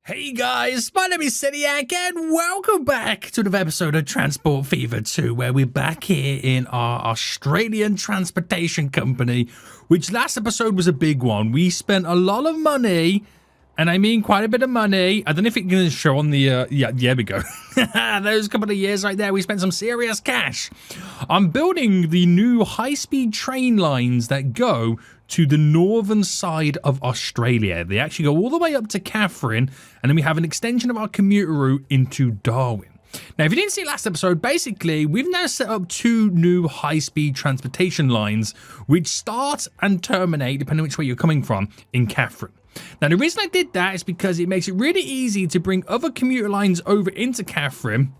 Hey guys, my name is Seniac and welcome back to another episode of Transport Fever 2, where we're back here in our Australian transportation company, which last episode was a big one. We spent a lot of money, and I mean quite a bit of money. I don't know if it's going to show on the, yeah, there we go. Those couple of years right there, we spent some serious cash on building the new high-speed train lines that go to the northern side of Australia. They actually go all the way up to Catherine, and then we have an extension of our commuter route into Darwin. Now, if you didn't see last episode, basically, we've now set up two new high-speed transportation lines, which start and terminate, depending on which way you're coming from, in Catherine. Now, the reason I did that is because it makes it really easy to bring other commuter lines over into Catherine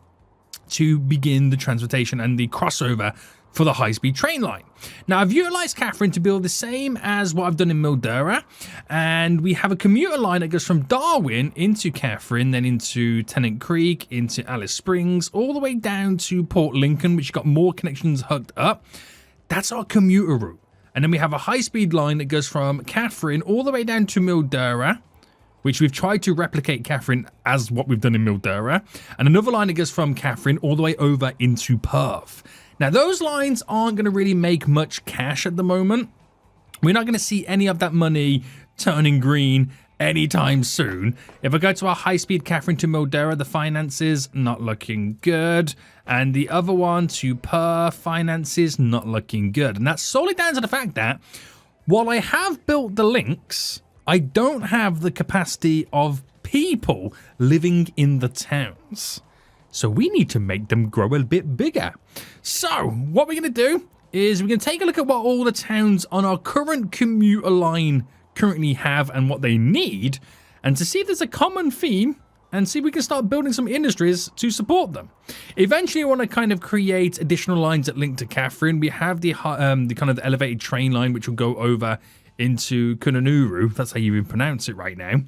to begin the transportation and the crossover for the high-speed train line. Now, I've utilised Catherine to build the same as what I've done in Mildura, and we have a commuter line that goes from Darwin into Catherine, then into Tennant Creek, into Alice Springs, all the way down to Port Lincoln, which got more connections hooked up. That's our commuter route. And then we have a high-speed line that goes from Catherine all the way down to Mildura, which we've tried to replicate Catherine as what we've done in Mildura, and another line that goes from Catherine all the way over into Perth. Now, those lines aren't going to really make much cash at the moment. We're not going to see any of that money turning green anytime soon. If I go to our high-speed Catherine to Mildura, the finances not looking good. And the other one to Perth, finances not looking good. And that's solely down to the fact that while I have built the links, I don't have the capacity of people living in the towns. So we need to make them grow a bit bigger. So what we're going to do is we're going to take a look at what all the towns on our current commuter line currently have and what they need, and to see if there's a common theme and see if we can start building some industries to support them. Eventually, I want to kind of create additional lines that link to Catherine. We have the kind of elevated train line, which will go over into Kununurru. That's how you even pronounce it right now.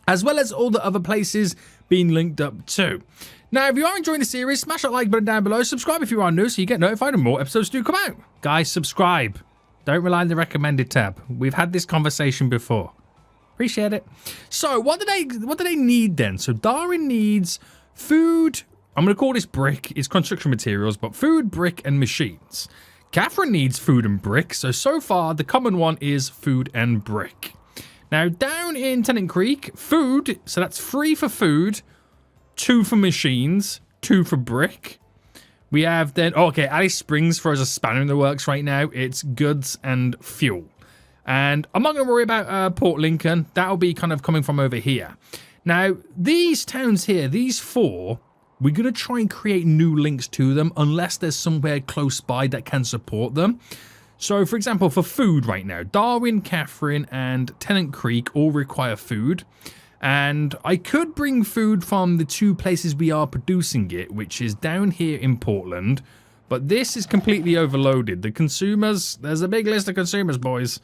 As well as all the other places being linked up too. Now, if you are enjoying the series, smash that like button down below. Subscribe if you are new so you get notified when more episodes do come out. Guys, subscribe. Don't rely on the recommended tab. We've had this conversation before. Appreciate it. So, what do they need then? So, Darwin needs food. I'm going to call this brick. It's construction materials, but food, brick, and machines. Catherine needs food and brick. So far, the common one is food and brick. Now, down in Tennant Creek, food. So, that's 3 for food. 2 for machines, 2 for brick. We have then, okay, Alice Springs throws a spanner in the works right now. It's goods and fuel. And I'm not going to worry about Port Lincoln. That'll be kind of coming from over here. Now, these towns here, these 4, we're going to try and create new links to them unless there's somewhere close by that can support them. So, for example, for food right now, Darwin, Catherine, and Tennant Creek all require food. And I could bring food from the 2 places we are producing it, which is down here in Portland. But this is completely overloaded. The consumers, there's a big list of consumers, boys.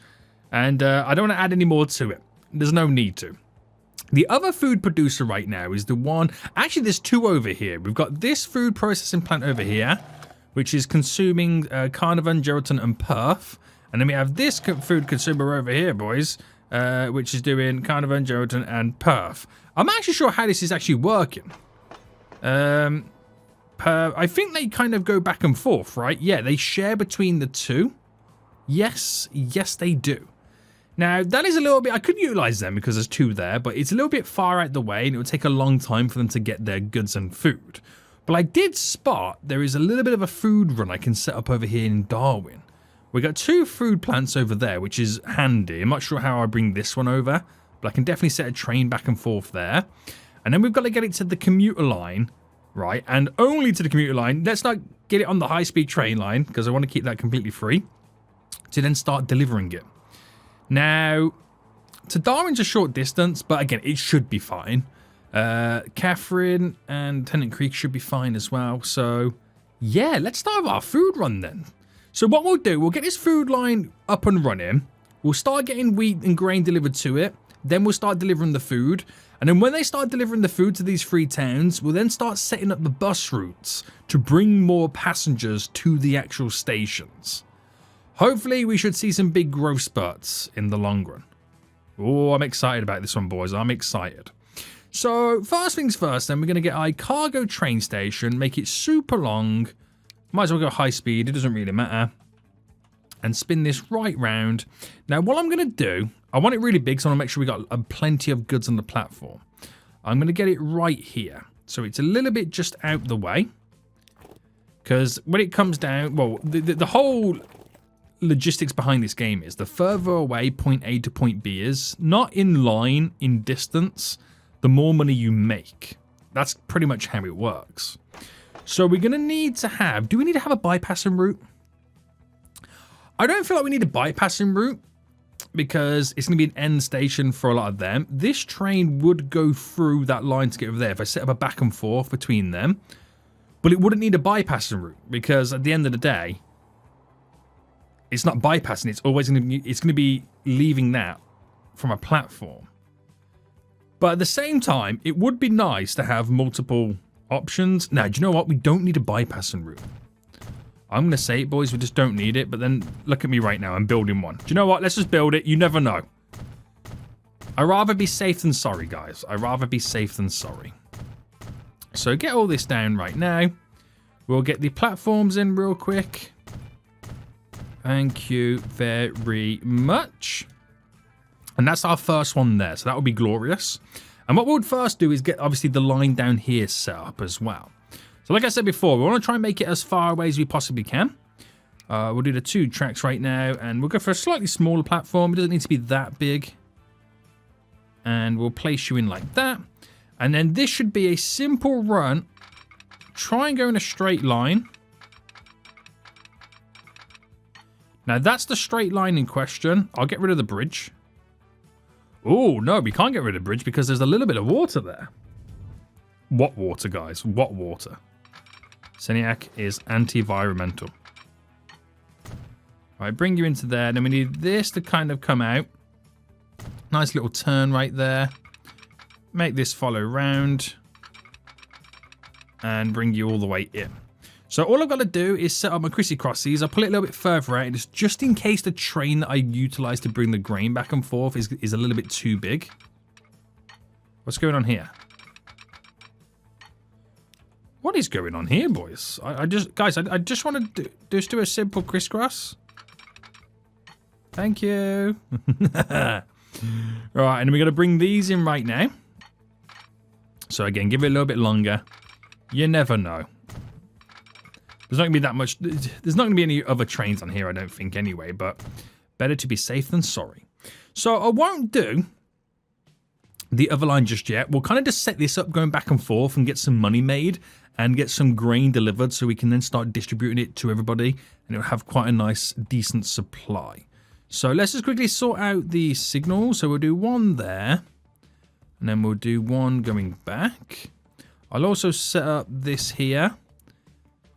And I don't want to add any more to it. There's no need to. The other food producer right now is the one, actually there's 2 over here. We've got this food processing plant over here, which is consuming Carnarvon, Geraldton, and Perth. And then we have this food consumer over here, boys. Which is doing Carnarvon, Geraldton, and Perth. I'm not actually sure how this is actually working. I think they kind of go back and forth, right? Yeah, they share between the 2. Yes, they do. Now, that is a little bit... I could utilize them because there's 2 there, but it's a little bit far out the way, and it would take a long time for them to get their goods and food. But I did spot there is a little bit of a food run I can set up over here in Darwin. We got 2 food plants over there, which is handy. I'm not sure how I bring this one over, but I can definitely set a train back and forth there. And then we've got to get it to the commuter line, right? And only to the commuter line. Let's not get it on the high-speed train line, because I want to keep that completely free, to then start delivering it. Now, to Darwin's a short distance, but again, it should be fine. Catherine and Tennant Creek should be fine as well. So, yeah, let's start with our food run then. So what we'll do, we'll get this food line up and running. We'll start getting wheat and grain delivered to it. Then we'll start delivering the food. And then when they start delivering the food to these 3 towns, we'll then start setting up the bus routes to bring more passengers to the actual stations. Hopefully, we should see some big growth spurts in the long run. Oh, I'm excited about this one, boys. I'm excited. So first things first, then we're going to get our cargo train station, make it super long. Might as well go high speed, it doesn't really matter. And spin this right round. Now what I'm going to do, I want it really big, so I want to make sure we got plenty of goods on the platform. I'm going to get it right here. So it's a little bit just out the way. Because when it comes down, well, the whole logistics behind this game is the further away point A to point B is, not in line, in distance, the more money you make. That's pretty much how it works. So we're going to need to have, do we need to have a bypassing route? I don't feel like we need a bypassing route because it's going to be an end station for a lot of them. This train would go through that line to get over there if I set up a back and forth between them. But it wouldn't need a bypassing route because at the end of the day, it's not bypassing. It's always going to be leaving that from a platform. But at the same time, it would be nice to have multiple options. Now, do you know what? We don't need a bypassing route. I'm going to say it, boys. We just don't need it. But then look at me right now. I'm building one. Do you know what? Let's just build it. You never know. I'd rather be safe than sorry, guys. I'd rather be safe than sorry. So get all this down right now. We'll get the platforms in real quick. Thank you very much. And that's our first one there. So that would be glorious. And what we would first do is get, obviously, the line down here set up as well. So like I said before, we want to try and make it as far away as we possibly can. We'll do the 2 tracks right now. And we'll go for a slightly smaller platform. It doesn't need to be that big. And we'll place you in like that. And then this should be a simple run. Try and go in a straight line. Now that's the straight line in question. I'll get rid of the bridge. Oh, no, we can't get rid of the bridge because there's a little bit of water there. What water, guys? What water? Seniac is anti-environmental. Right, bring you into there. Then we need this to kind of come out. Nice little turn right there. Make this follow round. And bring you all the way in. So all I've got to do is set up my crissy crossies. I'll pull it a little bit further out, just in case the train that I utilize to bring the grain back and forth is a little bit too big. What's going on here? What is going on here, boys? I just want to do a simple crisscross. Thank you. Right, and then we got to bring these in right now. So again, give it a little bit longer. You never know. There's not going to be that much. There's not going to be any other trains on here, I don't think, anyway. But better to be safe than sorry. So I won't do the other line just yet. We'll kind of just set this up going back and forth and get some money made and get some grain delivered so we can then start distributing it to everybody and it'll have quite a nice, decent supply. So let's just quickly sort out the signal. So we'll do one there and then we'll do one going back. I'll also set up this here.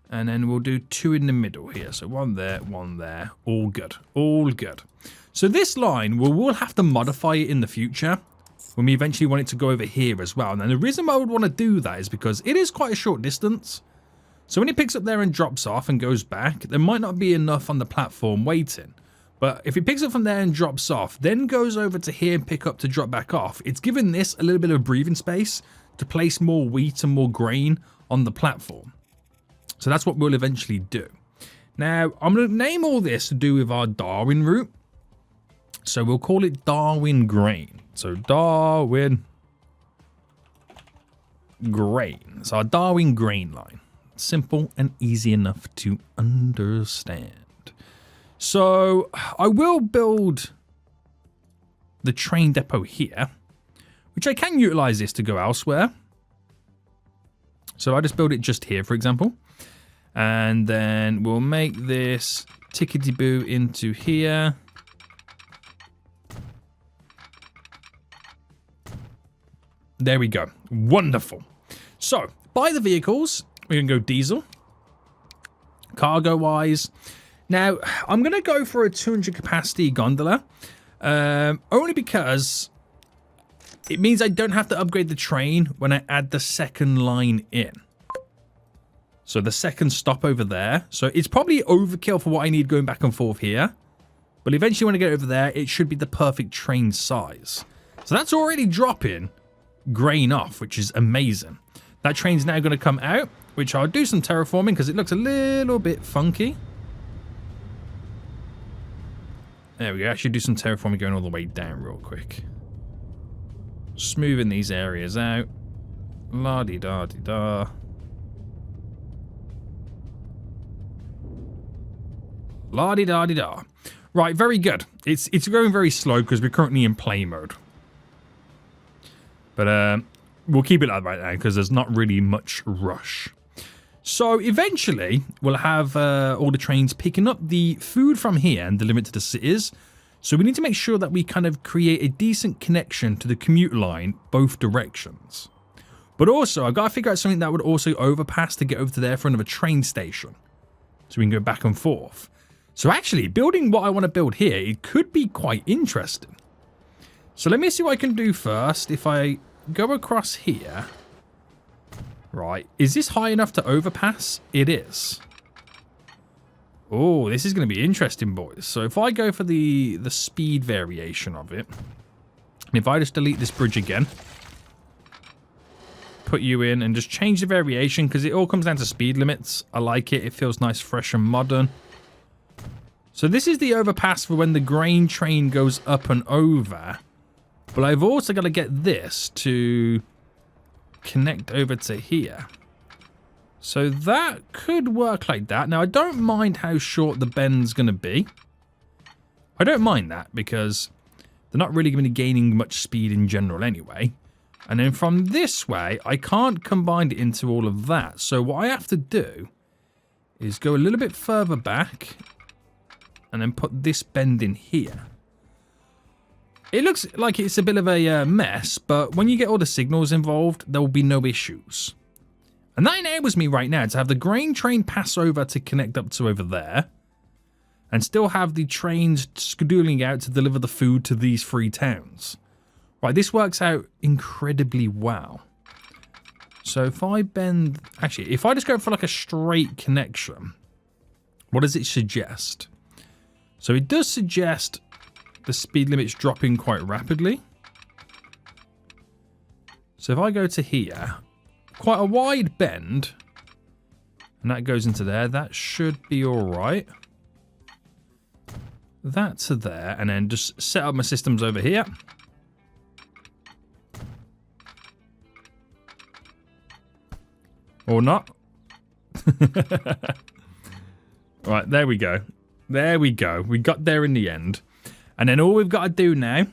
And then we'll do 2 in the middle here. So one there, one there. All good. All good. So this line, we'll have to modify it in the future when we eventually want it to go over here as well. And the reason why I would want to do that is because it is quite a short distance. So when it picks up there and drops off and goes back, there might not be enough on the platform waiting. But if it picks up from there and drops off, then goes over to here and pick up to drop back off, it's given this a little bit of breathing space to place more wheat and more grain on the platform. So that's what we'll eventually do. Now, I'm going to name all this to do with our Darwin route. So we'll call it Darwin Grain. So Darwin Grain. So our Darwin Grain line. Simple and easy enough to understand. So I will build the train depot here, which I can utilize this to go elsewhere. So I just build it just here, for example. And then we'll make this tickety-boo into here. There we go. Wonderful. So, buy the vehicles. We can go diesel. Cargo-wise. Now, I'm going to go for a 200 capacity gondola. Only because it means I don't have to upgrade the train when I add the second line in. So the second stop over there. So it's probably overkill for what I need going back and forth here. But eventually when I get over there, it should be the perfect train size. So that's already dropping grain off, which is amazing. That train's now going to come out, which I'll do some terraforming because it looks a little bit funky. There we go. I should do some terraforming going all the way down real quick. Smoothing these areas out. La-di-da-di-da. La-di-da-di-da. Right, very good. It's going very slow because we're currently in play mode. But we'll keep it like that right now because there's not really much rush. So eventually we'll have all the trains picking up the food from here and deliver it to the cities. So we need to make sure that we kind of create a decent connection to the commute line both directions. But also I've got to figure out something that would also overpass to get over to there for another train station. So we can go back and forth. So actually building what I want to build here, it could be quite interesting. So let me see what I can do first. If I go across here, right, is this high enough to overpass? It is. Oh, this is going to be interesting, boys. So if I go for the speed variation of it, and if I just delete this bridge again, put you in and just change the variation because it all comes down to speed limits. I like it. It feels nice, fresh and modern. So this is the overpass for when the grain train goes up and over. But I've also got to get this to connect over to here. So that could work like that. Now, I don't mind how short the bend's going to be. I don't mind that because they're not really going to be gaining much speed in general anyway. And then from this way, I can't combine it into all of that. So what I have to do is go a little bit further back and then put this bend in here. It looks like it's a bit of a mess, but when you get all the signals involved, there will be no issues. And that enables me right now to have the grain train pass over to connect up to over there, and still have the trains scheduling out to deliver the food to these 3 towns. Right, this works out incredibly well. So if I bend... Actually, if I just go for like a straight connection, what does it suggest? So it does suggest the speed limit's dropping quite rapidly. So if I go to here, quite a wide bend, and that goes into there, that should be all right. That to there, and then just set up my systems over here. Or not. Right, there we go. There we go. We got there in the end. And then all we've got to do now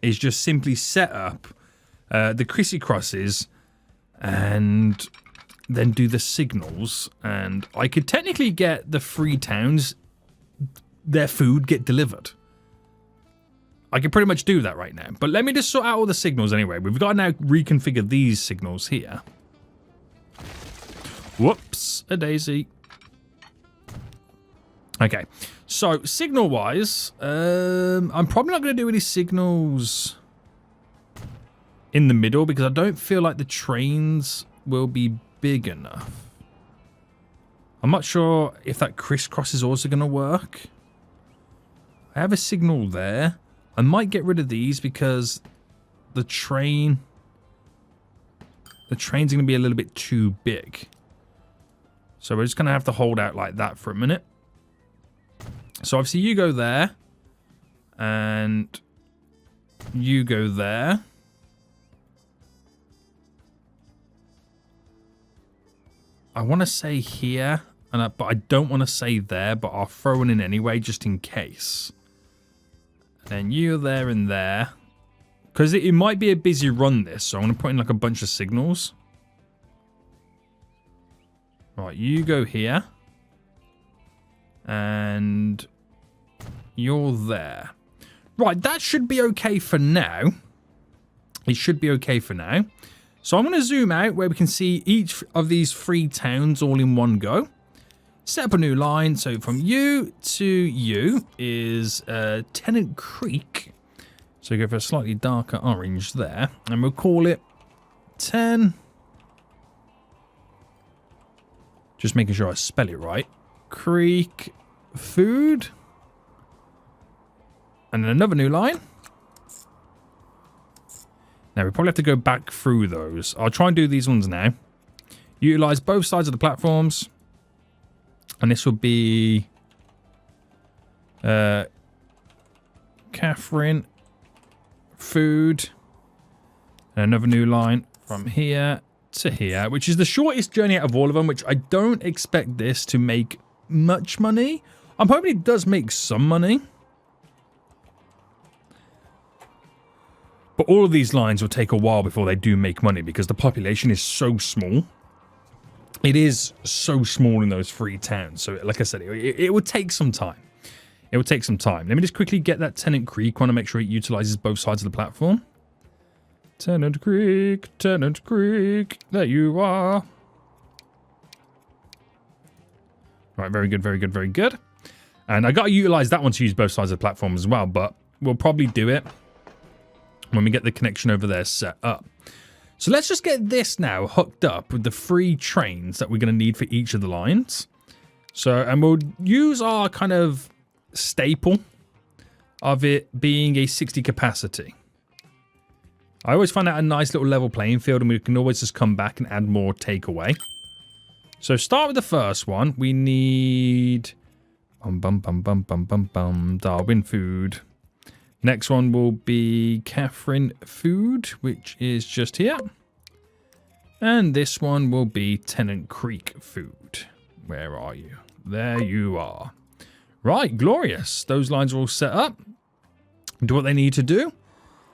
is just simply set up the crissy crosses and then do the signals. And I could technically get the 3 towns, their food get delivered. I can pretty much do that right now. But let me just sort out all the signals anyway. We've got to now reconfigure these signals here. Whoops, a daisy. Okay, so signal-wise, I'm probably not going to do any signals in the middle because I don't feel like the trains will be big enough. I'm not sure if that crisscross is also going to work. I have a signal there. I might get rid of these because the train's going to be a little bit too big. So we're just going to have to hold out like that for a minute. So obviously you go there, and you go there. I want to say here, but I don't want to say there, but I'll throw it in anyway just in case. And then you're there and there. Because it might be a busy run this, so I'm going to put in like a bunch of signals. Right, you go here. And you're there. Right, that should be okay for now. It should be okay for now. So I'm going to zoom out where we can see each of these 3 towns all in one go. Set up a new line. So from you to you is Tennant Creek. So go for a slightly darker orange there. And we'll call it 10. Just making sure I spell it right. Creek Food. And then another new line. Now, we probably have to go back through those. I'll try and do these ones now. Utilize both sides of the platforms. And this will be... Catherine. Food. And another new line from here to here, which is the shortest journey out of all of them, which I don't expect this to make much money. I'm hoping it does make some money. But all of these lines will take a while before they do make money because the population is so small. It is so small in those 3 towns. So like I said, it would take some time. It would take some time. Let me just quickly get that Tennant Creek. Want to make sure it utilizes both sides of the platform. Tennant Creek, there you are. Right, very good, very good, very good. And I got to utilize that one to use both sides of the platform as well, but we'll probably do it when we get the connection over there set up. So let's just get this now hooked up with the 3 trains that we're going to need for each of the lines. So, and we'll use our kind of staple of it being a 60 capacity. I always find that a nice little level playing field, and we can always just come back and add more takeaway. So start with the first one. We need Darwin food. Next one will be Catherine food, which is just here. And this one will be Tennant Creek food. Where are you? There you are. Right, glorious. Those lines are all set up. Do what they need to do.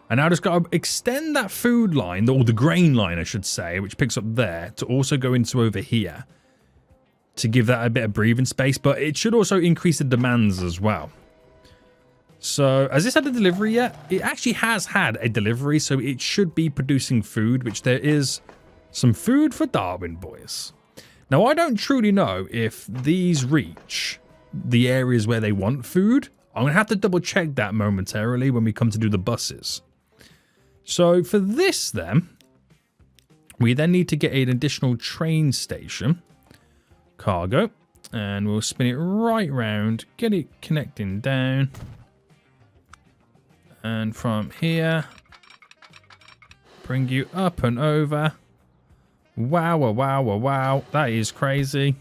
And now I just got to extend that food line, or the grain line, I should say, which picks up there, to also go into over here. To give that a bit of breathing space, but it should also increase the demands as well. So, has this had a delivery yet? It actually has had a delivery, so it should be producing food, which there is some food for Darwin, boys. Now, I don't truly know if these reach the areas where they want food. I'm going to have to double check that momentarily when we come to do the buses. So, for this then, we then need to get an additional train station. Cargo. And we'll spin it right round, get it connecting down. And from here, bring you up and over. Wow, wow, wow, wow, wow. That is crazy.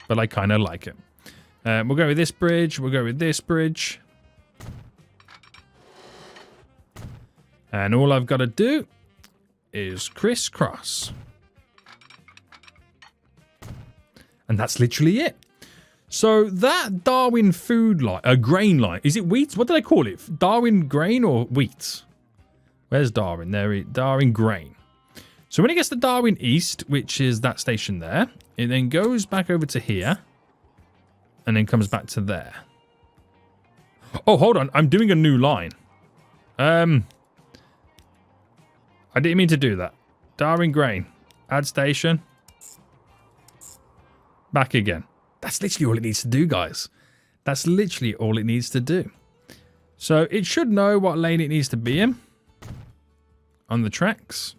But I kind of like it. We'll go with this bridge. We'll go with this bridge. And all I've got to do is crisscross. And that's literally it. So that Darwin food line, grain line, is it wheat? What did I call it? Darwin grain or wheat? Where's Darwin? There it is, Darwin grain. So when it gets to Darwin East, which is that station there, it then goes back over to here and then comes back to there. Oh, hold on. I'm doing a new line. I didn't mean to do that. Darwin grain. Add station. Back again. That's literally all it needs to do, guys. That's literally all it needs to do. So it should know what lane it needs to be in on the tracks.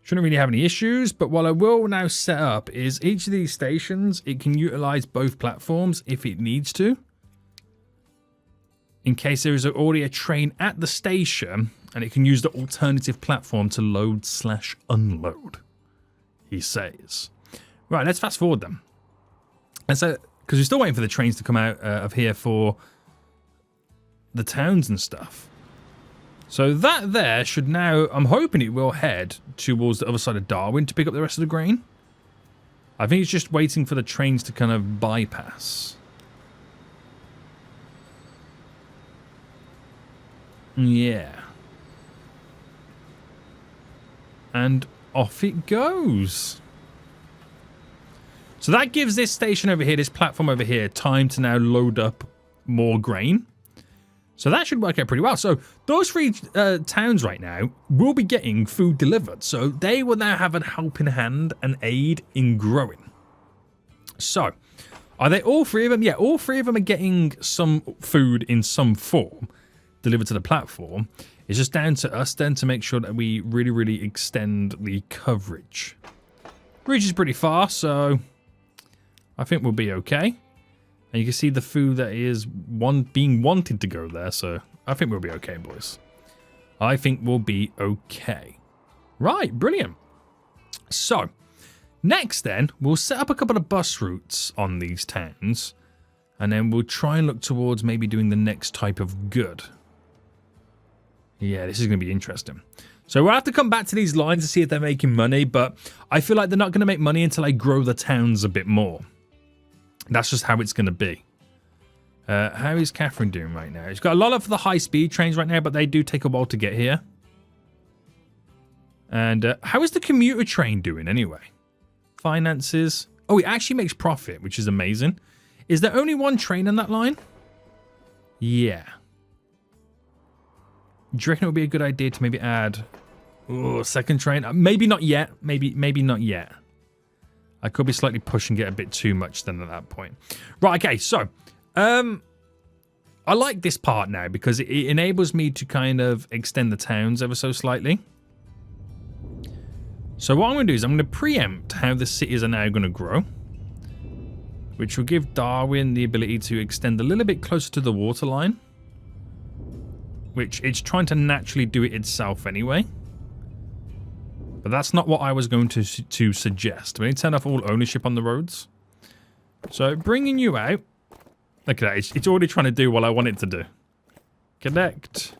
Shouldn't really have any issues, but what I will now set up is each of these stations, it can utilize both platforms if it needs to. In case there is already a train at the station, and it can use the alternative platform to load/unload, he says. Right, let's fast forward them. And so, because we're still waiting for the trains to come out of here for the towns and stuff. So that there should now, I'm hoping it will head towards the other side of Darwin to pick up the rest of the grain. I think it's just waiting for the trains to kind of bypass. Yeah. And off it goes. So that gives this station over here, this platform over here, time to now load up more grain. So that should work out pretty well. So those three towns right now will be getting food delivered. So they will now have a helping hand and aid in growing. So are they all three of them? Yeah, all three of them are getting some food in some form delivered to the platform. It's just down to us then to make sure that we really, really extend the coverage. Reach is pretty far, so I think we'll be okay. And you can see the food that is being wanted to go there. So I think we'll be okay, boys. I think we'll be okay. Right, brilliant. So, next then, we'll set up a couple of bus routes on these towns. And then we'll try and look towards maybe doing the next type of good. Yeah, this is going to be interesting. So we'll have to come back to these lines to see if they're making money. But I feel like they're not going to make money until I grow the towns a bit more. That's just how it's going to be. How is Catherine doing right now? She's got a lot of the high-speed trains right now, but they do take a while to get here. And how is the commuter train doing anyway? Finances. Oh, it actually makes profit, which is amazing. Is there only one train on that line? Yeah. Do you reckon it would be a good idea to maybe add a second train? Maybe not yet. Maybe not yet. I could be slightly pushing it a bit too much then at that point. Right, okay, so I like this part now because it enables me to kind of extend the towns ever so slightly. So what I'm going to do is I'm going to preempt how the cities are now going to grow, which will give Darwin the ability to extend a little bit closer to the waterline, which it's trying to naturally do it itself anyway. But that's not what I was going to suggest. We need to turn off all ownership on the roads. So bringing you out. Look at that. It's already trying to do what I want it to do. Connect.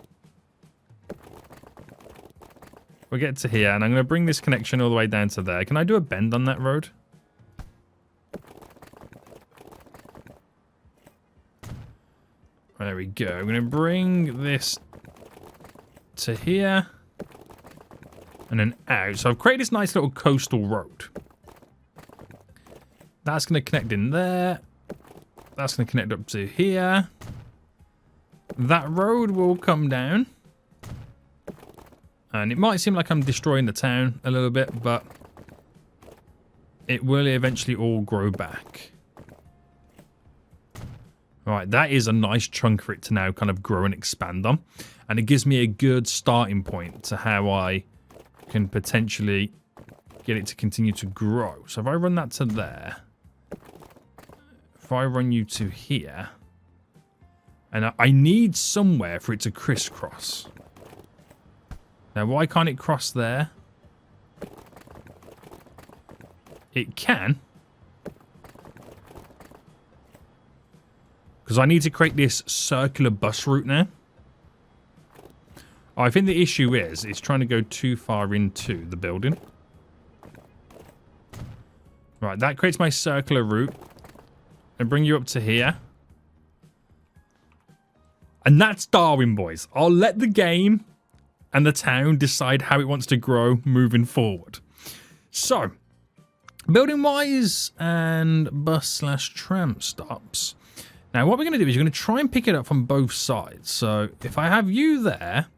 We'll get to here. And I'm going to bring this connection all the way down to there. Can I do a bend on that road? There we go. I'm going to bring this to here. And then out. So I've created this nice little coastal road. That's going to connect in there. That's going to connect up to here. That road will come down. And it might seem like I'm destroying the town a little bit, but it will eventually all grow back. Alright, that is a nice chunk for it to now kind of grow and expand on. And it gives me a good starting point to how I can potentially get it to continue to grow. So if I run that to there, if I run you to here, and I need somewhere for it to crisscross. Now, why can't it cross there? It can. Because I need to create this circular bus route now. I think the issue is it's trying to go too far into the building. Right, that creates my circular route. And bring you up to here. And that's Darwin, boys. I'll let the game and the town decide how it wants to grow moving forward. So, building-wise and bus/tram stops. Now, what we're going to do is you're going to try and pick it up from both sides. So, if I have you there,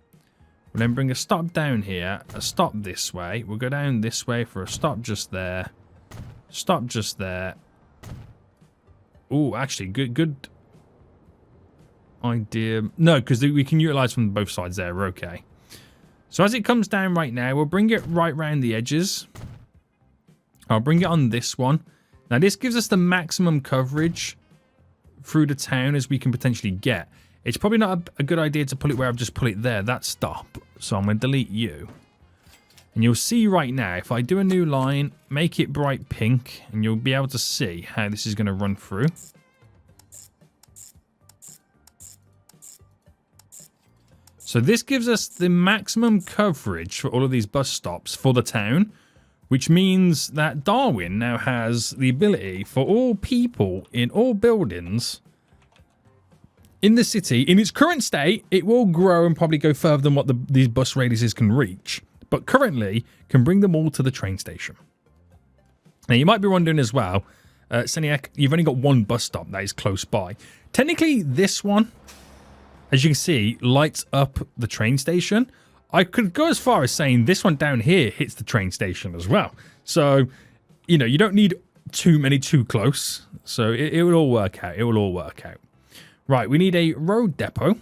we'll then bring a stop down here, a stop this way. We'll go down this way for a stop just there. Stop just there. Oh, actually, good idea. No, because we can utilize from both sides there. We're okay. So as it comes down right now, we'll bring it right round the edges. I'll bring it on this one. Now, this gives us the maximum coverage through the town as we can potentially get. It's probably not a good idea to put it where I've just put it there. That's stop. So I'm going to delete you. And you'll see right now, if I do a new line, make it bright pink, and you'll be able to see how this is going to run through. So this gives us the maximum coverage for all of these bus stops for the town, which means that Darwin now has the ability for all people in all buildings in the city. In its current state, it will grow and probably go further than what these bus radiuses can reach. But currently, can bring them all to the train station. Now, you might be wondering as well, Seniac, you've only got one bus stop that is close by. Technically, this one, as you can see, lights up the train station. I could go as far as saying this one down here hits the train station as well. So, you know, you don't need too many too close. So, it will all work out. It will all work out. Right, we need a road depot,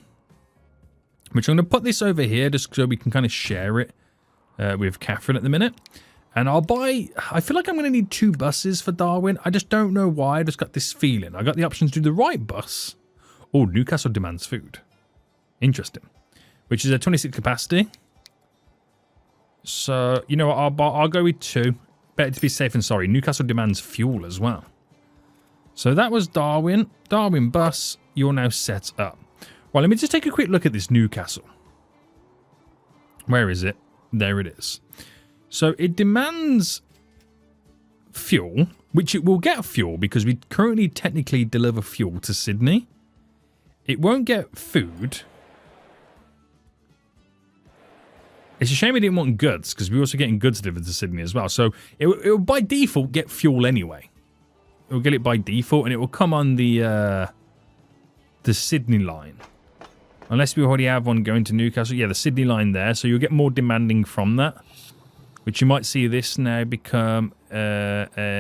which I'm going to put this over here just so we can kind of share it with Catherine at the minute. And I'll buy... I feel like I'm going to need 2 buses for Darwin. I just don't know why. I just got this feeling. I got the options to do the right bus. Oh, Newcastle demands food. Interesting. Which is a 26 capacity. So, you know what? I'll go with 2. Better to be safe than sorry. Newcastle demands fuel as well. So that was Darwin. Darwin bus. You're now set up. Well, let me just take a quick look at this Newcastle. Where is it? There it is. So it demands fuel, which it will get fuel because we currently technically deliver fuel to Sydney. It won't get food. It's a shame we didn't want goods because we're also getting goods delivered to Sydney as well. So it will by default get fuel anyway. It will get it by default and it will come on the Sydney line. Unless we already have one going to Newcastle. Yeah, the Sydney line there. So you'll get more demanding from that. Which you might see this now become where's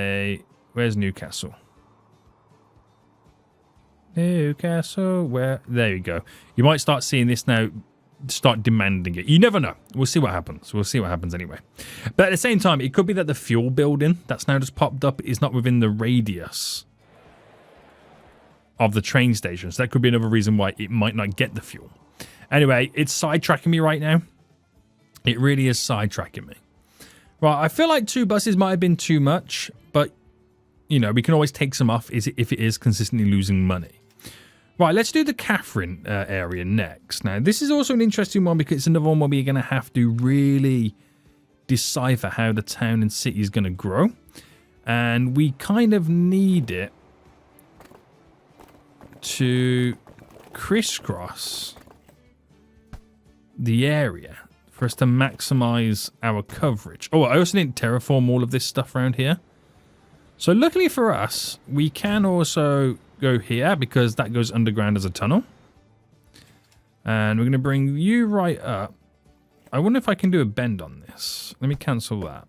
Newcastle? Newcastle, where? There you go. You might start seeing this now start demanding it. You never know. We'll see what happens. We'll see what happens anyway. But at the same time, it could be that the fuel building that's now just popped up is not within the radius of the train station. So that could be another reason why it might not get the fuel. Anyway, it's sidetracking me right now. It really is sidetracking me. Right, I feel like 2 buses might have been too much, but, you know, we can always take some off if it is consistently losing money. Right, let's do the Catherine area next. Now, this is also an interesting one because it's another one where we're going to have to really decipher how the town and city is going to grow. And we kind of need it to crisscross the area for us to maximize our coverage. Oh, I also need to terraform all of this stuff around here. So luckily for us, we can also go here because that goes underground as a tunnel. And we're going to bring you right up. I wonder if I can do a bend on this. Let me cancel that.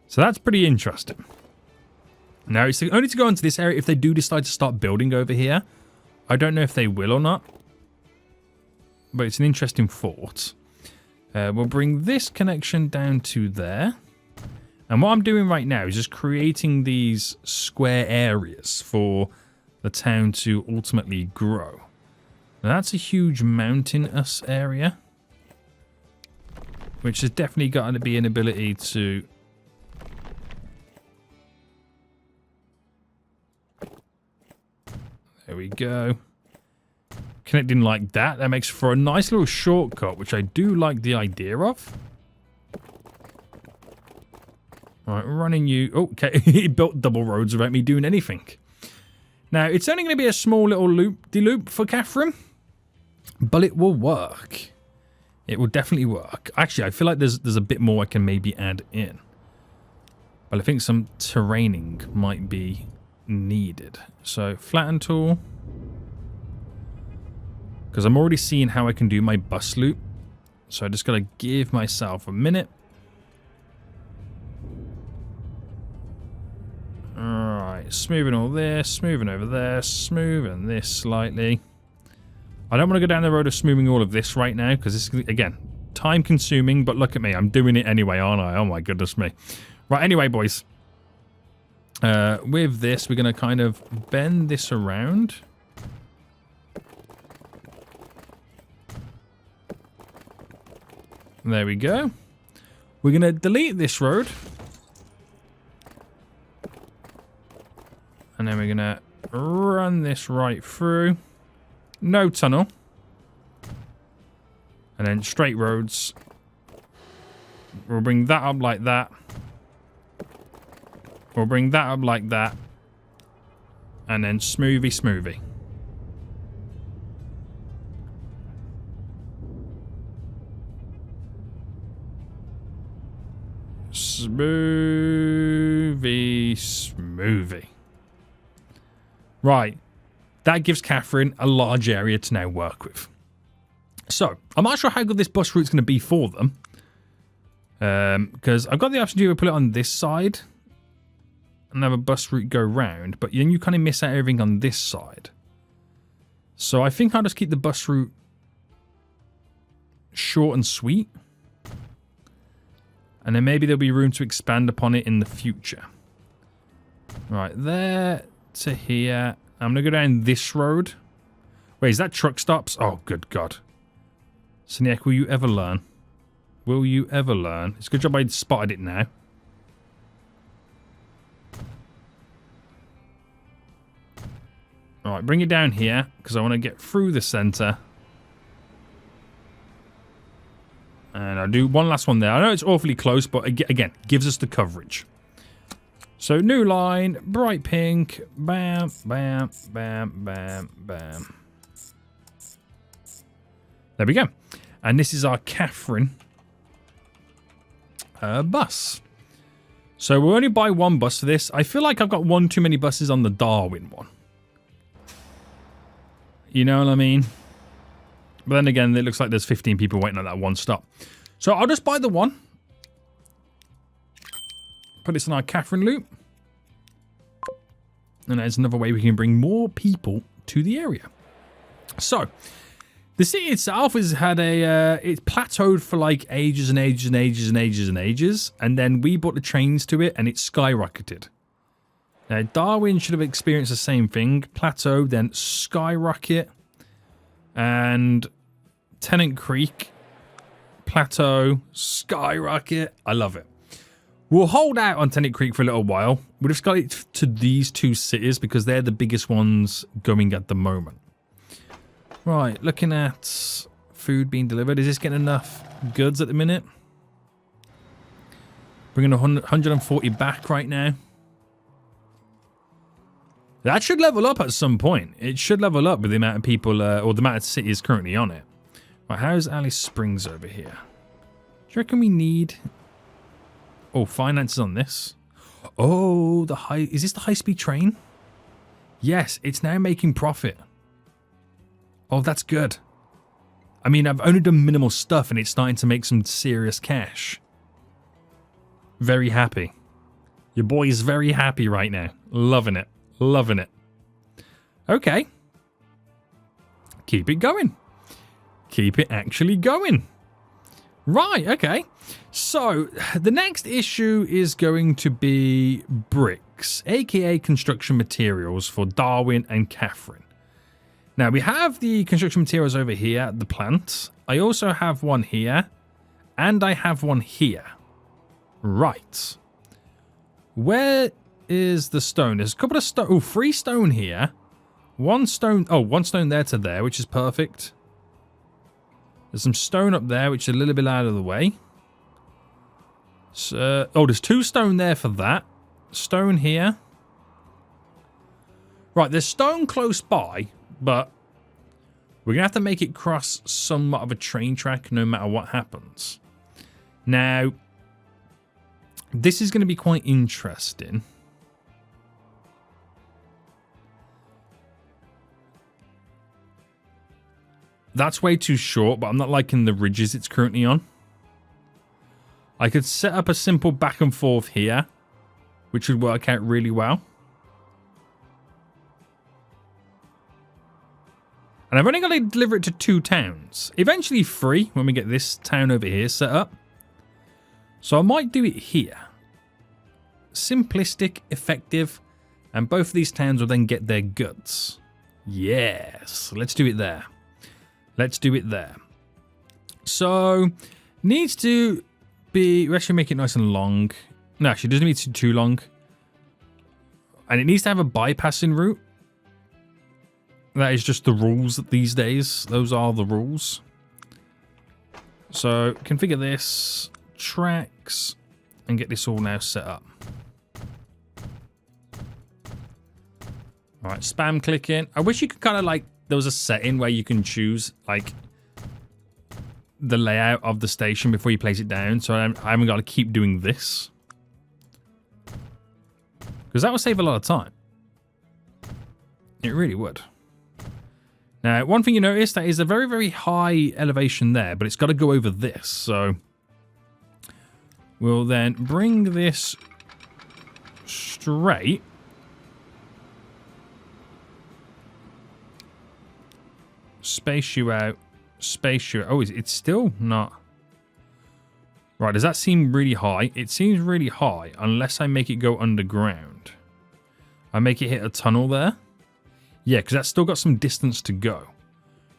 So that's pretty interesting. Now, it's only to go into this area if they do decide to start building over here. I don't know if they will or not. But it's an interesting thought. We'll bring this connection down to there. And what I'm doing right now is just creating these square areas for the town to ultimately grow. Now that's a huge mountainous area. Which has definitely got to be an ability to... There we go. Connecting like that. That makes for a nice little shortcut, which I do like the idea of. Alright, running you... Oh, okay. He built double roads without me doing anything. Now, it's only going to be a small little loop-de-loop for Catherine. But it will work. It will definitely work. Actually, I feel like there's a bit more I can maybe add in. But I think some terraining might be needed. So, flatten tool. Because I'm already seeing how I can do my bus loop. So I just got to give myself a minute. Alright, smoothing all this, smoothing over there, smoothing this slightly. I don't want to go down the road of smoothing all of this right now, because this is, again, time consuming, but look at me, I'm doing it anyway, aren't I? Oh my goodness me. Right, anyway, boys. With this, we're going to kind of bend this around. There we go. We're going to delete this road. And then we're going to run this right through. No tunnel. And then straight roads. We'll bring that up like that. We'll bring that up like that. And then smoothie, smoothie. Smoothie, smoothie. Right. That gives Catherine a large area to now work with. So, I'm not sure how good this bus route's going to be for them. Because I've got the option to either put it on this side and have a bus route go round, but then you kind of miss out everything on this side. So I think I'll just keep the bus route short and sweet. And then maybe there'll be room to expand upon it in the future. Right, there to here. I'm going to go down this road. Wait, is that truck stops? Oh, good God. Seniac, will you ever learn? Will you ever learn? It's a good job I spotted it now. Alright, bring it down here, because I want to get through the centre. And I'll do one last one there. I know it's awfully close, but again, gives us the coverage. So, new line, bright pink, bam, bam, bam, bam, bam. There we go. And this is our Catherine bus. So, we'll only buy one bus for this. I feel like I've got one too many buses on the Darwin one. You know what I mean? But then again, it looks like there's 15 people waiting at that one stop. So I'll just buy the one. Put this in our Catherine loop. And there's another way we can bring more people to the area. So, the city itself has had it's plateaued for like ages and ages and ages and ages and ages. And then we brought the trains to it and it skyrocketed. Now, Darwin should have experienced the same thing. Plateau, then skyrocket. And Tennant Creek, plateau, skyrocket. I love it. We'll hold out on Tennant Creek for a little while. We'll just got it to these two cities because they're the biggest ones going at the moment. Right, looking at food being delivered. Is this getting enough goods at the minute? Bringing 140 back right now. That should level up at some point. It should level up with the amount of people, or the amount of cities currently on it. Right, how's Alice Springs over here? Do you reckon we need... Oh, finances on this. Oh, is this the high-speed train? Yes, it's now making profit. Oh, that's good. I mean, I've only done minimal stuff and it's starting to make some serious cash. Very happy. Your boy is very happy right now. Loving it. Loving it. Okay. Keep it going. Keep it actually going. Right, okay. So, the next issue is going to be bricks, aka construction materials for Darwin and Catherine. Now, we have the construction materials over here at the plant. I also have one here, and I have one here. Right. Where is the stone? There's a couple of stone. Oh, 3 stone here. 1 stone. Oh, 1 stone there to there, which is perfect. There's some stone up there, which is a little bit out of the way. So, oh, there's 2 stone there for that. Stone here. Right, there's stone close by, but we're going to have to make it cross somewhat of a train track no matter what happens. Now, this is going to be quite interesting. That's way too short, but I'm not liking the ridges it's currently on. I could set up a simple back and forth here, which would work out really well. And I've only got to deliver it to 2 towns. Eventually 3 when we get this town over here set up. So I might do it here. Simplistic, effective, and both of these towns will then get their goods. Yes, let's do it there. Let's do it there. So, needs to be... We actually make it nice and long. No, actually, it doesn't need to be too long. And it needs to have a bypassing route. That is just the rules these days. Those are the rules. So, configure this. Tracks. And get this all now set up. Alright, spam clicking. I wish you could kind of like... There was a setting where you can choose, like, the layout of the station before you place it down. So I haven't got to keep doing this. Because that would save a lot of time. It really would. Now, one thing you notice, that is a very, very high elevation there, but it's got to go over this. So we'll then bring this straight. Space you out. Space you out. Oh, it's still not. Right, does that seem really high? It seems really high unless I make it go underground. I make it hit a tunnel there. Yeah, because that's still got some distance to go.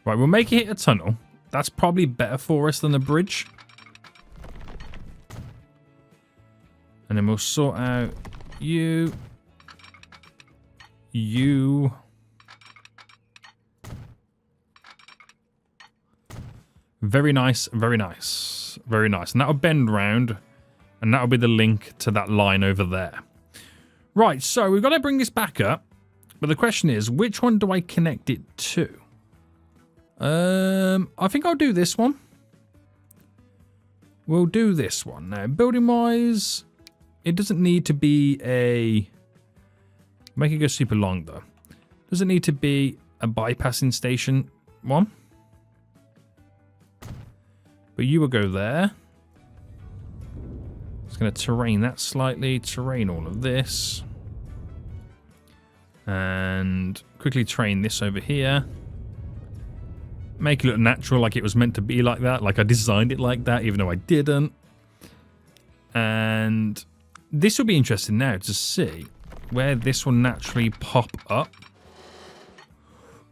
Right, we'll make it hit a tunnel. That's probably better for us than the bridge. And then we'll sort out you. You. Very nice, very nice. Very nice. And that'll bend round. And that'll be the link to that line over there. Right, so we've got to bring this back up. But the question is, which one do I connect it to? I think I'll do this one. We'll do this one. Now, building-wise, it doesn't need to be a... Make it go super long, though. Doesn't need to be a bypassing station one. But you will go there. It's going to terrain that slightly. Terrain all of this. And quickly terrain this over here. Make it look natural, like it was meant to be like that. Like I designed it like that, even though I didn't. And this will be interesting now to see where this will naturally pop up.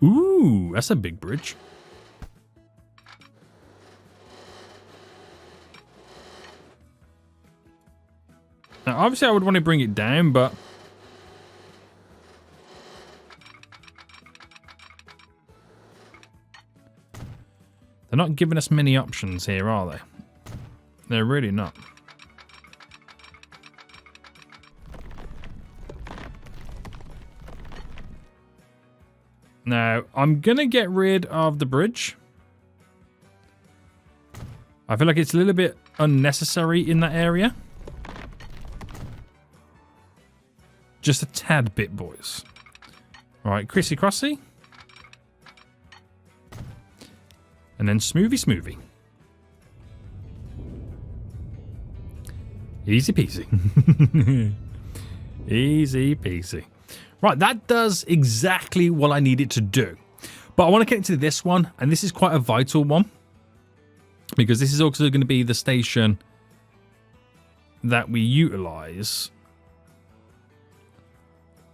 Ooh, that's a big bridge. Now, obviously, I would want to bring it down, but... They're not giving us many options here, are they? They're really not. Now, I'm going to get rid of the bridge. I feel like it's a little bit unnecessary in that area. Just a tad bit, boys. Alright, Chrissy Crossy. And then Smoothie Smoothie. Easy peasy. Easy peasy. Right, that does exactly what I need it to do. But I want to connect to this one, and this is quite a vital one. Because this is also going to be the station that we utilize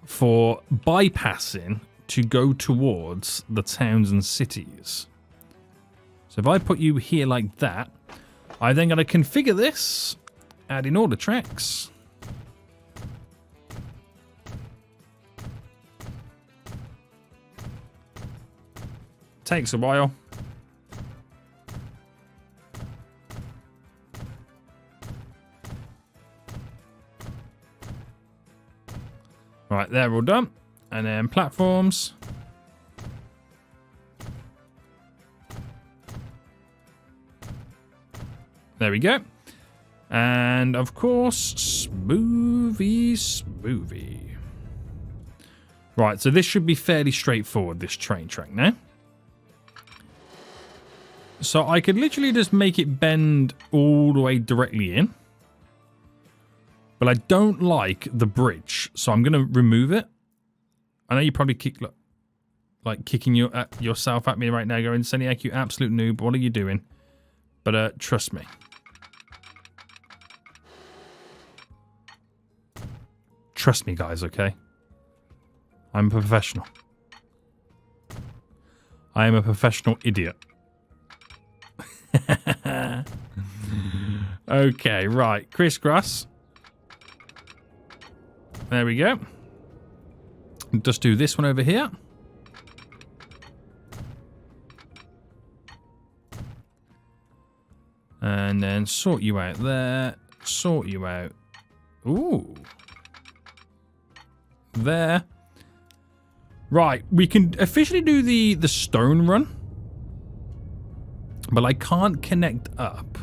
for bypassing to go towards the towns and cities. So if I put you here like that, I then got to configure this, add in all the tracks. Takes a while. Right, they're all done. And then platforms. There we go. And of course, Smoothie Smoothie. Right, so this should be fairly straightforward, this train track now. So I could literally just make it bend all the way directly in. But I don't like the bridge, so I'm going to remove it. I know you probably kicking yourself at me right now, going, Seniac, you absolute noob, what are you doing? But trust me. Trust me, guys, okay? I'm a professional. I am a professional idiot. Okay, right. Crisscross. There we go. Just do this one over here. And then sort you out there. Sort you out. Ooh. There. Right, we can officially do the stone run. But I can't connect up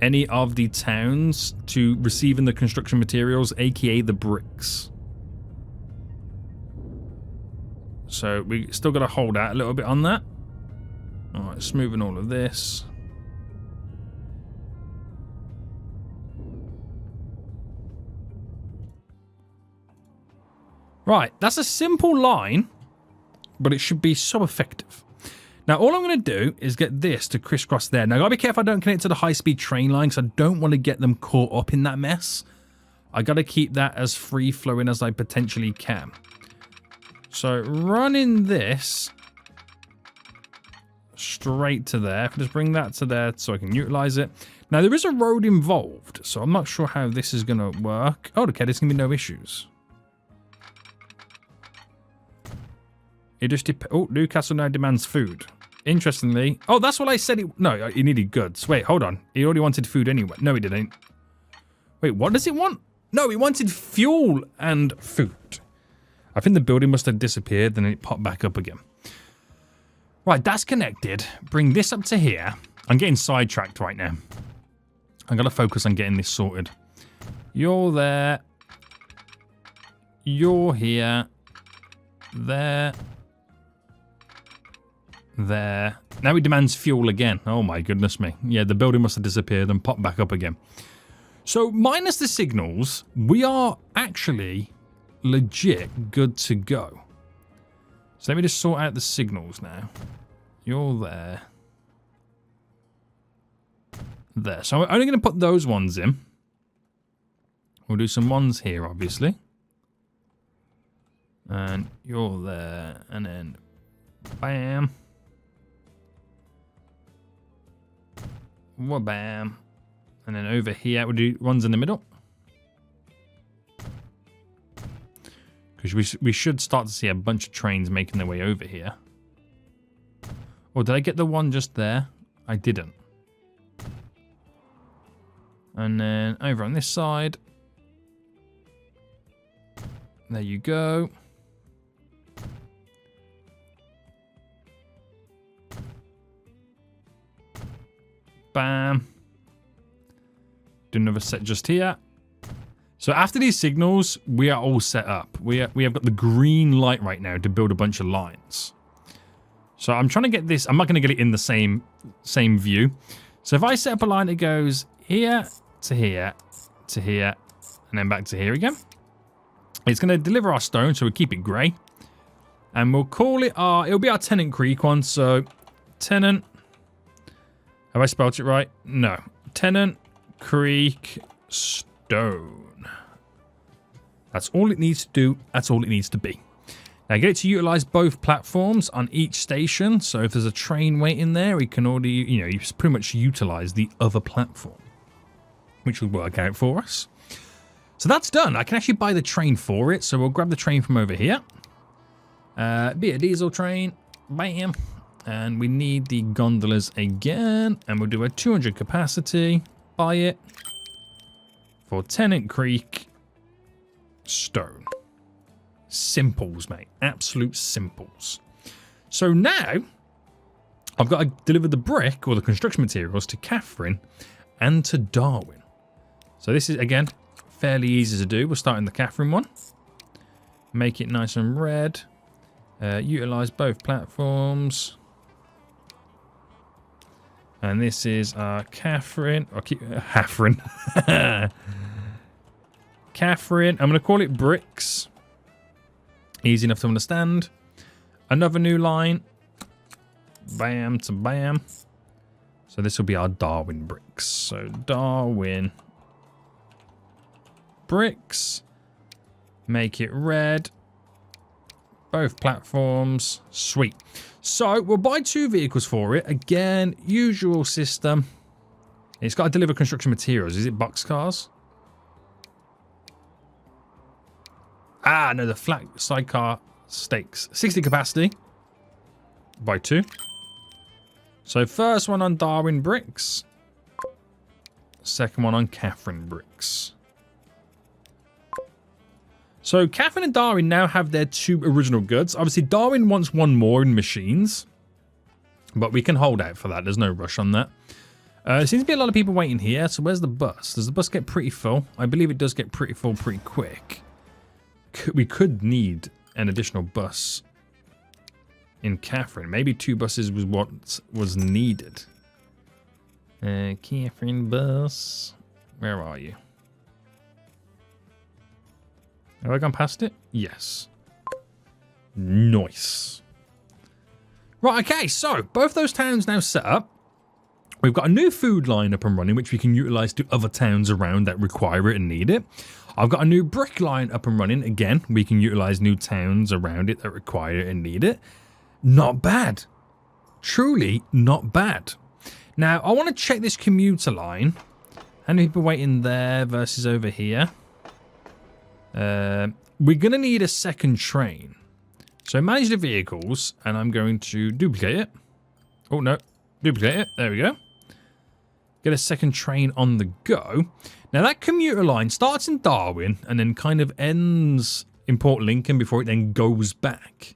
any of the towns to receiving the construction materials, aka the bricks. So we still got to hold out a little bit on that. Alright, smoothing all of this. Right, that's a simple line, but it should be so effective. Now, all I'm going to do is get this to crisscross there. Now, I got to be careful I don't connect to the high-speed train line because I don't want to get them caught up in that mess. I got to keep that as free-flowing as I potentially can. So, running this straight to there. If I just bring that to there so I can utilize it. Now, there is a road involved, so I'm not sure how this is going to work. Oh, okay, there's going to be no issues. It just oh, Newcastle now demands food. Interestingly, oh, that's what I said. No, he needed goods. Wait, hold on. He already wanted food anyway. No, he didn't. Wait, what does it want? No, he wanted fuel and food. I think the building must have disappeared, then it popped back up again. Right, that's connected. Bring this up to here. I'm getting sidetracked right now. I'm going to focus on getting this sorted. You're there. You're here. There. There. Now he demands fuel again. Oh my goodness me. Yeah, the building must have disappeared and popped back up again. So, minus the signals, we are actually legit good to go. So let me just sort out the signals now. You're there. There. So I'm only going to put those ones in. We'll do some ones here, obviously. And you're there. And then bam. Wha-bam. And then over here, we'll do ones in the middle. Because we should start to see a bunch of trains making their way over here. Or did I get the one just there? I didn't. And then over on this side. There you go. Bam. Do another set just here. So after these signals, we are all set up. We have got the green light right now to build a bunch of lines. So I'm trying to get this. I'm not going to get it in the same view. So if I set up a line that goes here to here to here and then back to here again, it's going to deliver our stone. So we'll keep it grey, and we'll call it it'll be our Tennant Creek one. So Tennant. Have I spelled it right? No. Tennant Creek Stone. That's all it needs to do. That's all it needs to be. Now get it to utilize both platforms on each station. So if there's a train waiting there, we can already, you pretty much utilize the other platform, which will work out for us. So that's done. I can actually buy the train for it. So we'll grab the train from over here. Be a diesel train. Bam. And we need the gondolas again. And we'll do a 200 capacity. Buy it. For Tennant Creek Stone. Simples, mate. Absolute simples. So now, I've got to deliver the brick or the construction materials to Catherine and to Darwin. So this is, again, fairly easy to do. We'll start in the Catherine one. Make it nice and red. Utilize both platforms. And this is our Catherine. I'll keep Catherine. Catherine. I'm going to call it bricks. Easy enough to understand. Another new line. Bam to bam. So this will be our Darwin bricks. So Darwin bricks. Make it red. Both platforms. Sweet. So we'll buy 2 vehicles for it. Again, usual system. It's got to deliver construction materials. Is it boxcars? Ah, no, the flat sidecar stakes. 60 capacity. Buy 2. So first one on Darwin bricks. Second one on Catherine bricks. So Catherine and Darwin now have their 2 original goods. Obviously, Darwin wants 1 more in machines. But we can hold out for that. There's no rush on that. There seems to be a lot of people waiting here. So where's the bus? Does the bus get pretty full? I believe it does get pretty full pretty quick. We could need an additional bus in Catherine. Maybe 2 buses was what was needed. Catherine bus. Where are you? Have I gone past it? Yes. Nice. Right, okay, so both those towns now set up. We've got a new food line up and running, which we can utilize to other towns around that require it and need it. I've got a new brick line up and running. Again, we can utilize new towns around it that require it and need it. Not bad. Truly not bad. Now, I want to check this commuter line. How many people waiting there versus over here? We're going to need a second train. So manage the vehicles, and I'm going to duplicate it. Oh, no. Duplicate it. There we go. Get a second train on the go. Now, that commuter line starts in Darwin and then kind of ends in Port Lincoln before it then goes back.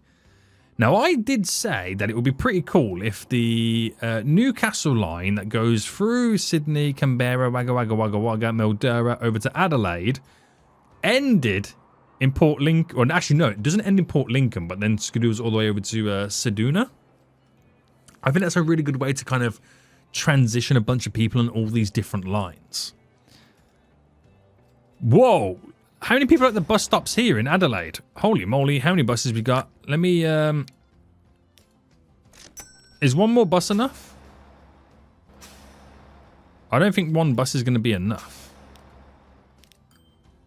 Now, I did say that it would be pretty cool if the Newcastle line that goes through Sydney, Canberra, Wagga Wagga, Wagga Wagga, Mildura, over to Adelaide, ended in Port Lincoln. Or actually, no, it doesn't end in Port Lincoln, but then skedoos all the way over to Seduna. I think that's a really good way to kind of transition a bunch of people on all these different lines. Whoa! How many people are at the bus stops here in Adelaide? Holy moly, how many buses we got? Let me, is one more bus enough? I don't think one bus is going to be enough.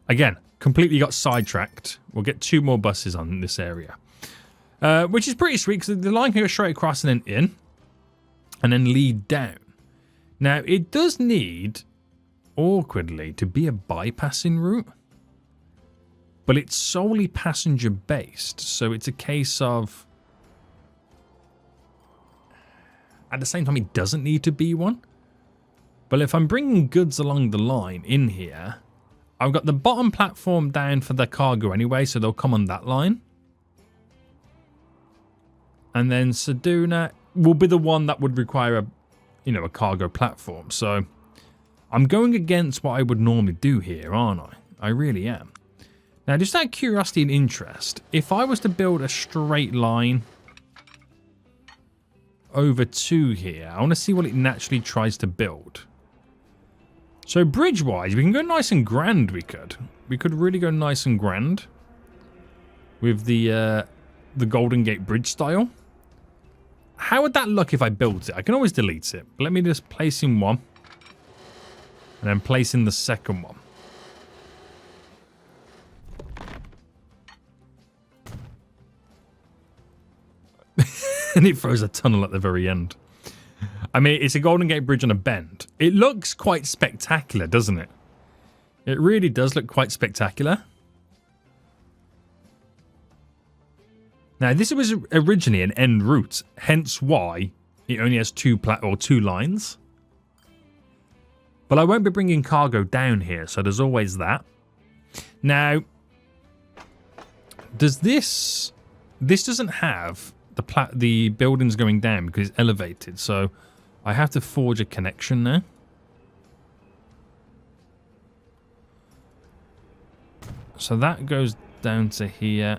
Again, completely got sidetracked. We'll get 2 more buses on this area. Which is pretty sweet, because the line can go straight across and then in. And then lead down. Now, it does need, awkwardly, to be a bypassing route. But it's solely passenger based, so it's a case of, at the same time, it doesn't need to be one. But if I'm bringing goods along the line in here, I've got the bottom platform down for the cargo anyway, so they'll come on that line. And then Seduna will be the one that would require a cargo platform. So I'm going against what I would normally do here, aren't I? I really am. Now, just out of curiosity and interest, if I was to build a straight line over to here, I want to see what it naturally tries to build. So bridge-wise, we can go nice and grand, we could. We could really go nice and grand with the Golden Gate Bridge style. How would that look if I built it? I can always delete it. But let me just place in one. And then place in the second one. And it throws a tunnel at the very end. I mean, it's a Golden Gate Bridge on a bend. It looks quite spectacular, doesn't it? It really does look quite spectacular. Now, this was originally an end route, hence why it only has 2 lines. But I won't be bringing cargo down here, so there's always that. Now, does this doesn't have the buildings going down because it's elevated, so I have to forge a connection there. So that goes down to here.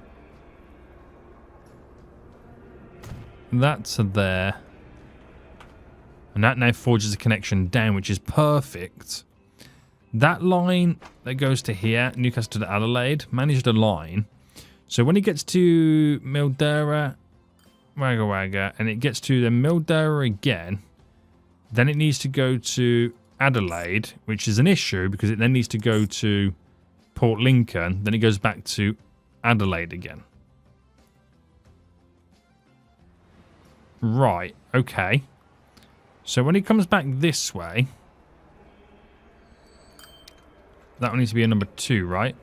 That to there. And that now forges a connection down, which is perfect. That line that goes to here, Newcastle to Adelaide, managed a line. So when it gets to Mildura, Wagga Wagga, and it gets to the Mildura again, then it needs to go to Adelaide, which is an issue because it then needs to go to Port Lincoln, then it goes back to Adelaide again. Right, okay. So when it comes back this way, that one needs to be a number 2, right?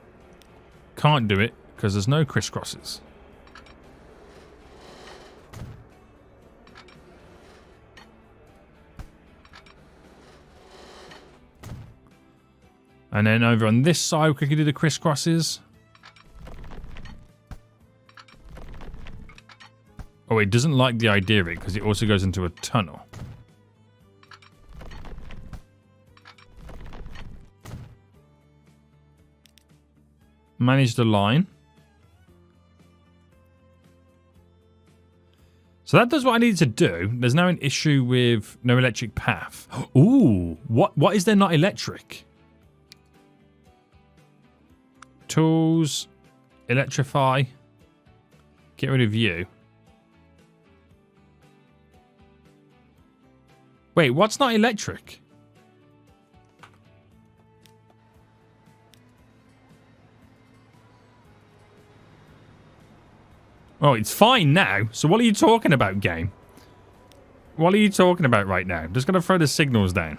Can't do it because there's no crisscrosses. And then over on this side, we can do the crisscrosses. Oh, it doesn't like the idea of it because it also goes into a tunnel. Manage the line. So that does what I needed to do. There's now an issue with no electric path. Ooh, what is there not electric? Tools, electrify, get rid of you. Wait, what's not electric? Oh, it's fine now. So what are you talking about, game? What are you talking about right now? I'm just going to throw the signals down.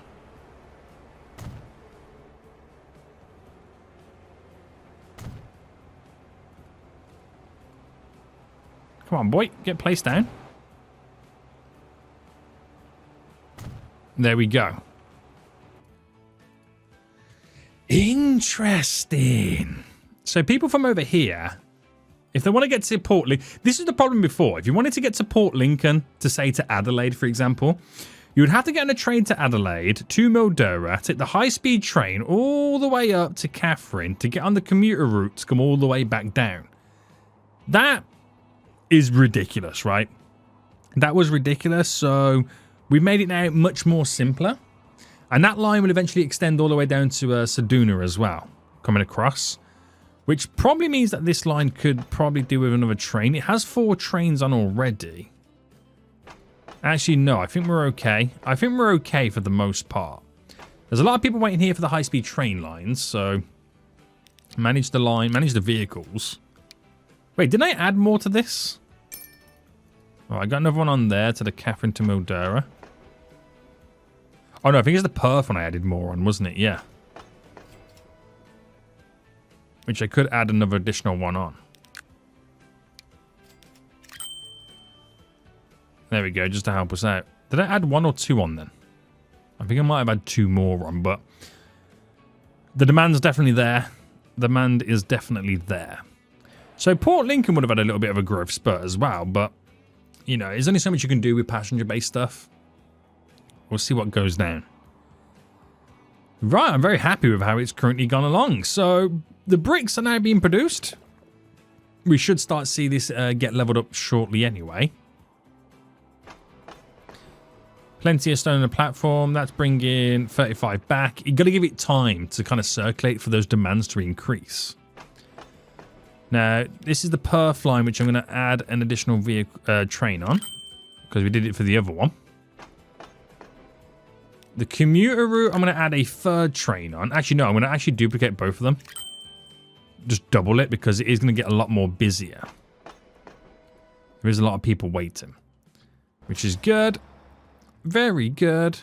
Come on, boy. Get placed down. There we go. Interesting. So people from over here, if they want to get to Port Lincoln, this is the problem before. If you wanted to get to Port Lincoln, to say to Adelaide, for example, you would have to get on a train to Adelaide, to Mildura, take the high-speed train all the way up to Catherine to get on the commuter route to come all the way back down. That is ridiculous, right? That was ridiculous. So we've made it now much more simpler. And that line will eventually extend all the way down to Seduna as well, coming across. Which probably means that this line could probably do with another train. It has 4 trains on already. Actually, no, I think we're okay. I think we're okay for the most part. There's a lot of people waiting here for the high-speed train lines, so manage the line, manage the vehicles. Wait, didn't I add more to this? Oh, I got another one on there to the Catherine to Mildura. Oh, no, I think it's the Perth one I added more on, wasn't it? Yeah. Which I could add another additional one on. There we go, just to help us out. Did I add 1 or 2 on then? I think I might have had 2 more on, but the demand's definitely there. The demand is definitely there. So Port Lincoln would have had a little bit of a growth spurt as well, but, you know, there's only so much you can do with passenger-based stuff. We'll see what goes down. Right, I'm very happy with how it's currently gone along. So the bricks are now being produced. We should start to see this get leveled up shortly anyway. Plenty of stone on the platform. That's bringing 35 back. You've got to give it time to kind of circulate for those demands to increase. Now, this is the Perth line, which I'm going to add an additional vehicle, train on, because we did it for the other one. The commuter route, I'm going to add a 3rd train on. Actually, no, I'm going to actually duplicate both of them. Just double it, because it is going to get a lot more busier. There is a lot of people waiting, which is good. Very good.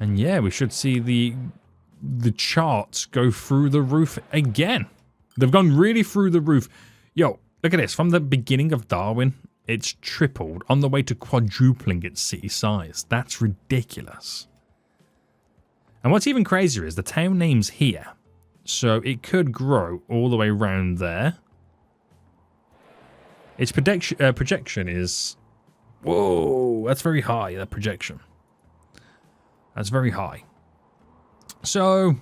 And yeah, we should see the charts go through the roof again. They've gone really through the roof. Yo, look at this. From the beginning of Darwin, it's tripled on the way to quadrupling its city size. That's ridiculous. And what's even crazier is the town name's here. So it could grow all the way around there. Its projection is... Whoa, that's very high, that projection. That's very high. So...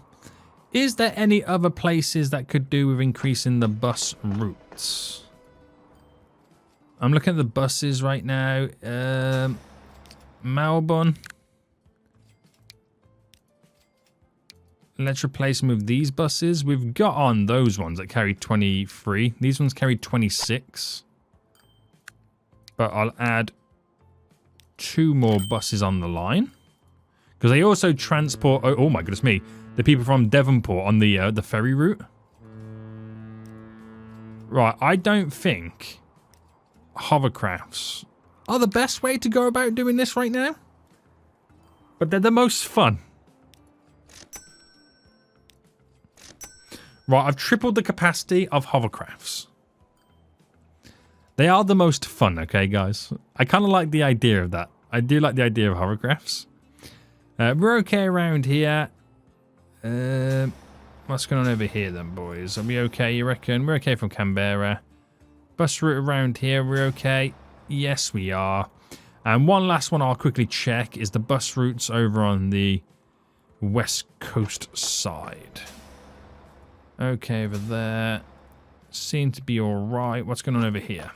is there any other places that could do with increasing the bus routes? I'm looking at the buses right now. Melbourne. Let's replace them with these buses. We've got on those ones that carry 23. These ones carry 26. But I'll add 2 more buses on the line. Because they also transport... Oh my goodness me. The people from Devonport on the ferry route. Right, I don't think hovercrafts are the best way to go about doing this right now. But they're the most fun. Right, I've tripled the capacity of hovercrafts. They are the most fun, okay, guys? I kind of like the idea of that. I do like the idea of hovercrafts. We're okay around here. What's going on over here then, boys? Are we okay, you reckon? We're okay from Canberra. Bus route around here, we're okay. Yes, we are. And one last one I'll quickly check is the bus routes over on the west coast side. Okay, over there. Seem to be alright. What's going on over here?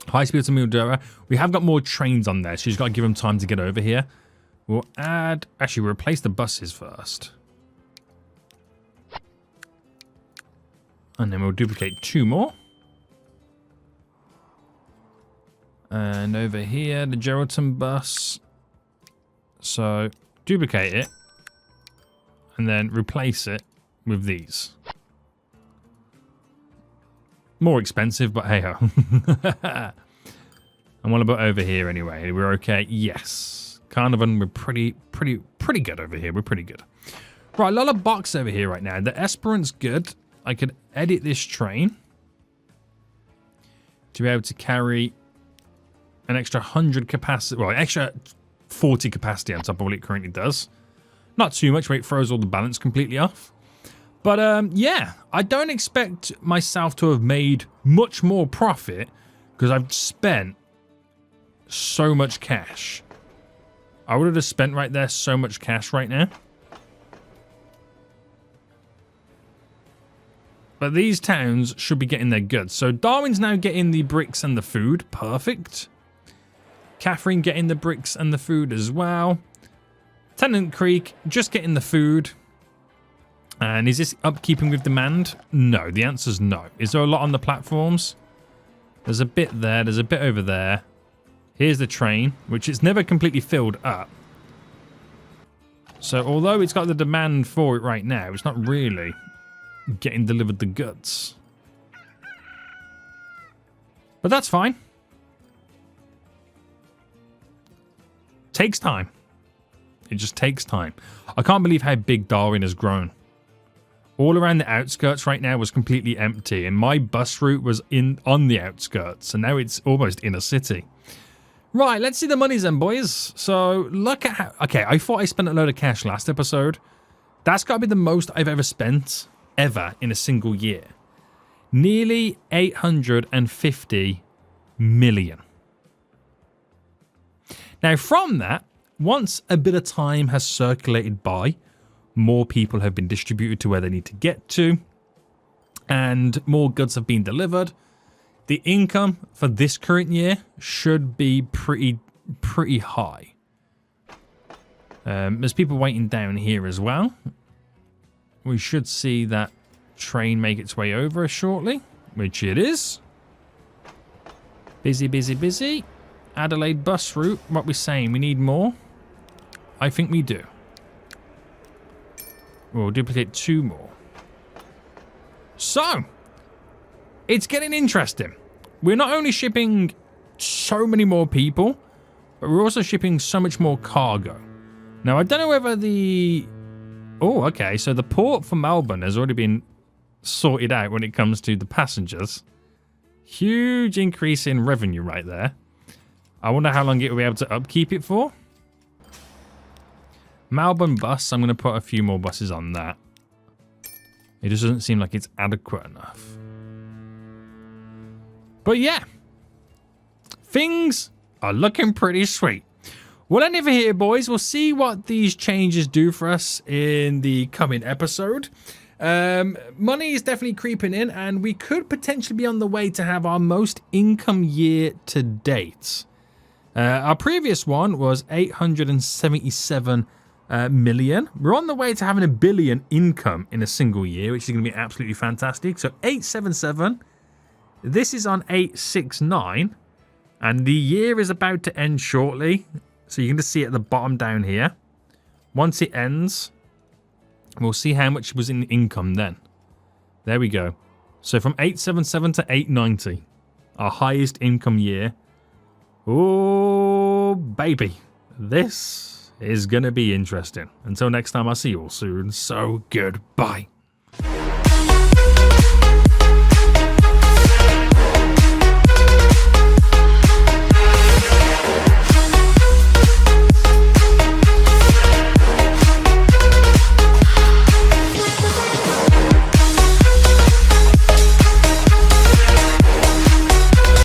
High speed to Mildura. We have got more trains on there, so you've got to give them time to get over here. We'll add... actually, we'll replace the buses first. And then we'll duplicate 2 more. And over here, the Geraldton bus. So duplicate it and then replace it with these. More expensive, but hey ho. And what about over here anyway? We're okay? Yes. Carnarvon, we're pretty good over here. We're pretty good. Right, a lot of box over here right now. The Esperance good. I could edit this train to be able to carry an extra 100 capacity, well, extra 40 capacity on top of what it currently does. Not too much, where it throws all the balance completely off. But yeah, I don't expect myself to have made much more profit because I've spent so much cash. I would have just spent right there so much cash right now. But these towns should be getting their goods. So Darwin's now getting the bricks and the food. Perfect. Catherine getting the bricks and the food as well. Tennant Creek just getting the food. And is this upkeeping with demand? No, the answer's no. Is there a lot on the platforms? There's a bit there. There's a bit over there. Here's the train, which is never completely filled up. So although it's got the demand for it right now, it's not really getting delivered the goods. But that's fine. Takes time. It just takes time. I can't believe how big Darwin has grown. All around the outskirts right now was completely empty, and my bus route was on the outskirts, and now it's almost in a city. Right, let's see the monies then, boys. So look at how... Okay, I thought I spent a load of cash last episode. That's got to be the most I've ever spent, ever, in a single year. Nearly 850 million. Now, from that, once a bit of time has circulated by, more people have been distributed to where they need to get to, and more goods have been delivered. The income for this current year should be pretty high. There's people waiting down here as well. We should see that train make its way over shortly, which it is. Busy, busy, busy. Adelaide bus route. What we're saying, we need more? I think we do. We'll duplicate 2 more. So, it's getting interesting. We're not only shipping so many more people, but we're also shipping so much more cargo. Now, I don't know whether the... Oh, okay. So the port for Melbourne has already been sorted out when it comes to the passengers. Huge increase in revenue right there. I wonder how long it will be able to upkeep it for. Melbourne bus, I'm going to put a few more buses on that. It just doesn't seem like it's adequate enough. But yeah, things are looking pretty sweet. We'll end over here, boys. We'll see what these changes do for us in the coming episode. Money is definitely creeping in, and we could potentially be on the way to have our most income year to date. Our previous one was 877 million. We're on the way to having 1 billion income in a single year, which is going to be absolutely fantastic. So 877. This is on 869, and the year is about to end shortly. So you can just see at the bottom down here. Once it ends, we'll see how much was in income then. There we go. So from 877 to 890, our highest income year. Oh, baby. This is going to be interesting. Until next time, I'll see you all soon. So goodbye.